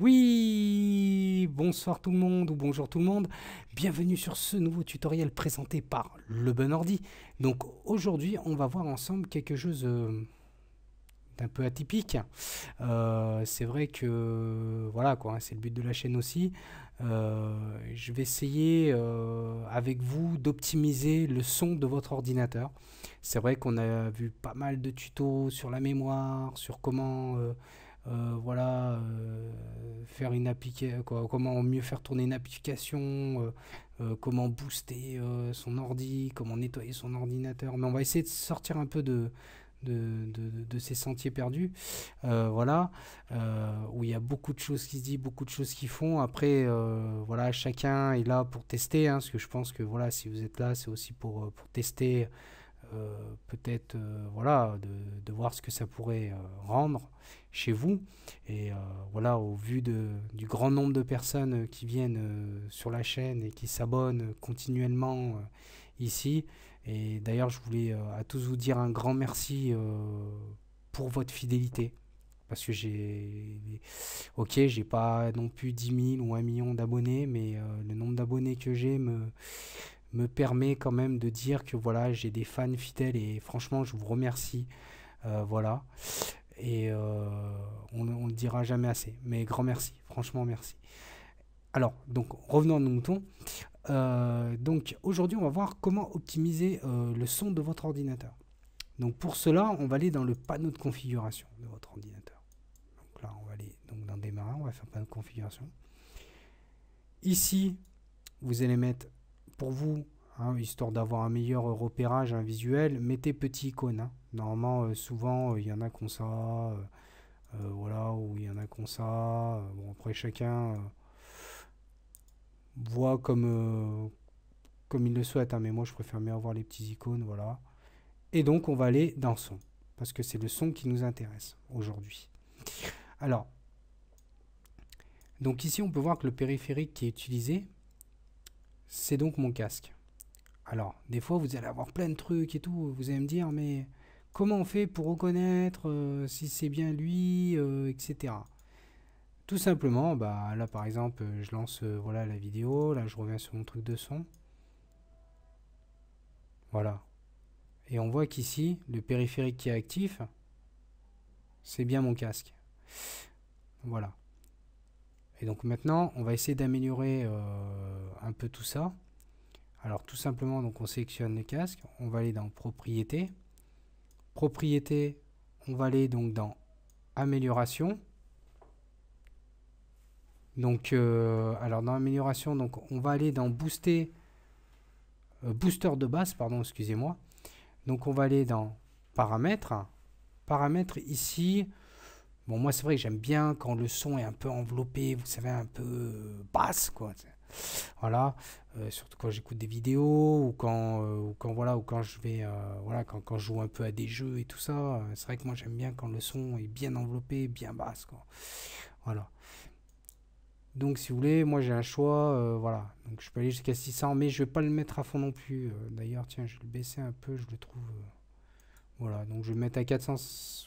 Oui, bonsoir tout le monde ou bonjour tout le monde. Bienvenue sur ce nouveau tutoriel présenté par Le Bon Ordi. Donc aujourd'hui, on va voir ensemble quelque chose d'un peu atypique. C'est vrai que voilà quoi, hein, c'est le but de la chaîne aussi. Je vais essayer avec vous d'optimiser le son de votre ordinateur. C'est vrai qu'on a vu pas mal de tutos sur la mémoire, sur comment voilà, faire une application, comment mieux faire tourner une application, comment booster son ordi, comment nettoyer son ordinateur. Mais on va essayer de sortir un peu de ces sentiers perdus, voilà, où il y a beaucoup de choses qui se disent, beaucoup de choses qui font. Après, voilà, chacun est là pour tester, hein, parce que je pense que voilà, si vous êtes là, c'est aussi pour tester, peut-être voilà, de voir ce que ça pourrait rendre chez vous. Et voilà, au vu du grand nombre de personnes qui viennent sur la chaîne et qui s'abonnent continuellement ici. Et d'ailleurs, je voulais à tous vous dire un grand merci pour votre fidélité. Parce que ok, j'ai pas non plus 10 000 ou 1 million d'abonnés, mais le nombre d'abonnés que j'ai me permet quand même de dire que voilà, j'ai des fans fidèles et franchement, je vous remercie. Voilà. Et on le dira jamais assez. Mais grand merci, franchement merci. Alors, donc revenons à nos moutons. Donc aujourd'hui, on va voir comment optimiser le son de votre ordinateur. Donc pour cela, on va aller dans le panneau de configuration de votre ordinateur. Donc là, on va aller donc dans démarrer, on va faire panneau de configuration. Ici, vous allez mettre pour vous, hein, histoire d'avoir un meilleur repérage, un visuel, mettez petit icône. Hein. Normalement, souvent, il y en a comme ça, voilà, ou il y en a comme ça. Bon, après, chacun voit comme il le souhaite, hein, mais moi, je préfère mieux avoir les petits icônes, voilà. Et donc, on va aller dans son, parce que c'est le son qui nous intéresse aujourd'hui. Alors, donc ici, on peut voir que le périphérique qui est utilisé, c'est donc mon casque. Alors, des fois, vous allez avoir plein de trucs et tout. Vous allez me dire, mais comment on fait pour reconnaître si c'est bien lui, etc. Tout simplement, bah, là, par exemple, je lance voilà, la vidéo. Là, je reviens sur mon truc de son. Voilà. Et on voit qu'ici, le périphérique qui est actif, c'est bien mon casque. Voilà. Et donc maintenant, on va essayer d'améliorer un peu tout ça. Alors tout simplement, donc on sélectionne le casque, on va aller dans propriétés. Propriétés, on va aller donc dans amélioration. Donc alors dans amélioration, donc on va aller dans booster, booster de base, pardon, excusez-moi. Donc on va aller dans paramètres. Paramètres ici. Bon, moi c'est vrai que j'aime bien quand le son est un peu enveloppé, vous savez, un peu basse, quoi. Voilà, surtout quand j'écoute des vidéos voilà, ou quand je vais voilà, quand je joue un peu à des jeux et tout ça, c'est vrai que moi j'aime bien quand le son est bien enveloppé, bien basse, quoi. Voilà. Donc si vous voulez, moi j'ai un choix, voilà. Donc je peux aller jusqu'à 600, mais je vais pas le mettre à fond non plus. D'ailleurs, tiens, je vais le baisser un peu, je le trouve. Voilà, donc je vais le mettre à 400,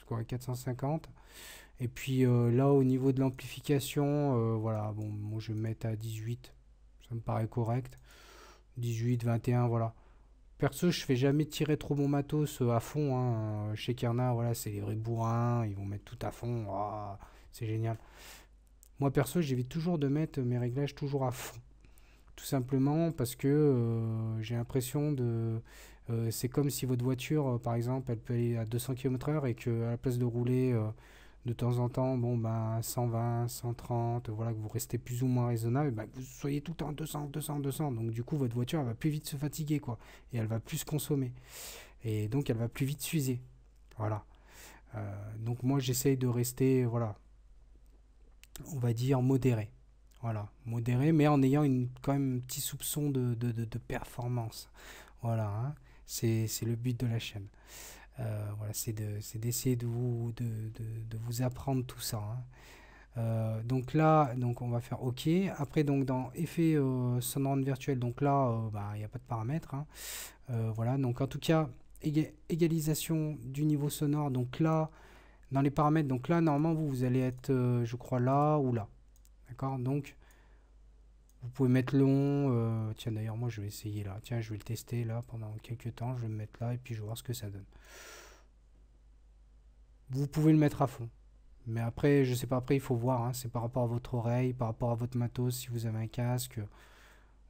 quoi, 450. Et puis là, au niveau de l'amplification, voilà, bon, moi je vais me mettre à 18. Ça me paraît correct. 18, 21, voilà. Perso, je fais jamais tirer trop mon matos à fond. Hein. Chez Kerna, voilà, c'est les vrais bourrins. Ils vont mettre tout à fond. Oh, c'est génial. Moi, perso, j'évite toujours de mettre mes réglages toujours à fond. Tout simplement parce que j'ai l'impression de... c'est comme si votre voiture, par exemple, elle peut aller à 200 km/h et qu'à la place de rouler de temps en temps, bon, ben, 120, 130, voilà, que vous restez plus ou moins raisonnable, ben, que vous soyez tout le temps 200, 200, 200. Donc, du coup, votre voiture, elle va plus vite se fatiguer, quoi. Et elle va plus consommer. Et donc, elle va plus vite s'user. Voilà. Donc, moi, j'essaye de rester, voilà, on va dire modéré. Voilà, modéré, mais en ayant quand même un petit soupçon de performance. Voilà, hein. C'est le but de la chaîne. Voilà, c'est d'essayer de vous apprendre tout ça. Hein. Donc là, donc on va faire OK. Après, donc dans effet sonore virtuel, donc là, bah, il n'y a pas de paramètres. Hein. Voilà, donc en tout cas, égalisation du niveau sonore. Donc là, dans les paramètres, donc là, normalement, vous allez être, je crois, là ou là. D'accord? Donc, vous pouvez mettre long. Tiens, d'ailleurs, moi, je vais essayer là. Tiens, je vais le tester là pendant quelques temps. Je vais me mettre là et puis je vais voir ce que ça donne. Vous pouvez le mettre à fond. Mais après, je sais pas, après, il faut voir. Hein, c'est par rapport à votre oreille, par rapport à votre matos, si vous avez un casque.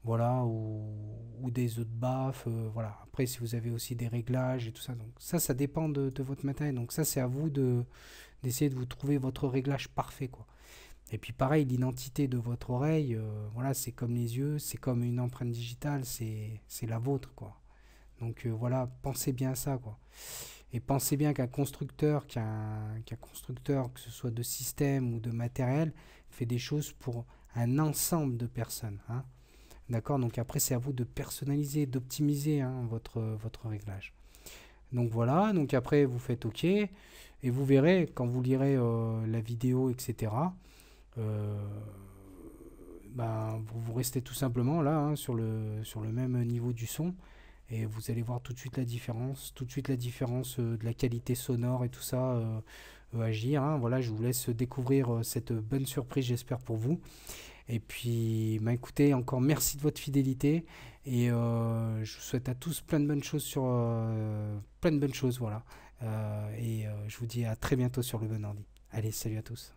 Voilà, ou des autres baffes. Voilà. Après, si vous avez aussi des réglages et tout ça. Donc, ça dépend de votre matériel. Donc, ça, c'est à vous d'essayer de vous trouver votre réglage parfait, quoi. Et puis pareil, l'identité de votre oreille, voilà, c'est comme les yeux, c'est comme une empreinte digitale, c'est la vôtre, quoi. Donc voilà, pensez bien à ça, quoi. Et pensez bien qu'un constructeur, que ce soit de système ou de matériel, fait des choses pour un ensemble de personnes, hein. D'accord? Donc après, c'est à vous de personnaliser, d'optimiser, hein, votre réglage. Donc voilà, donc après, vous faites OK, et vous verrez, quand vous lirez la vidéo, etc., euh, ben, vous restez tout simplement là, hein, sur le même niveau du son, et vous allez voir tout de suite la différence de la qualité sonore et tout ça agir, hein. Voilà, je vous laisse découvrir cette bonne surprise, j'espère pour vous. Et puis, ben, écoutez, encore merci de votre fidélité, et je vous souhaite à tous plein de bonnes choses plein de bonnes choses, voilà. Je vous dis à très bientôt sur le bon ordi. Allez, salut à tous.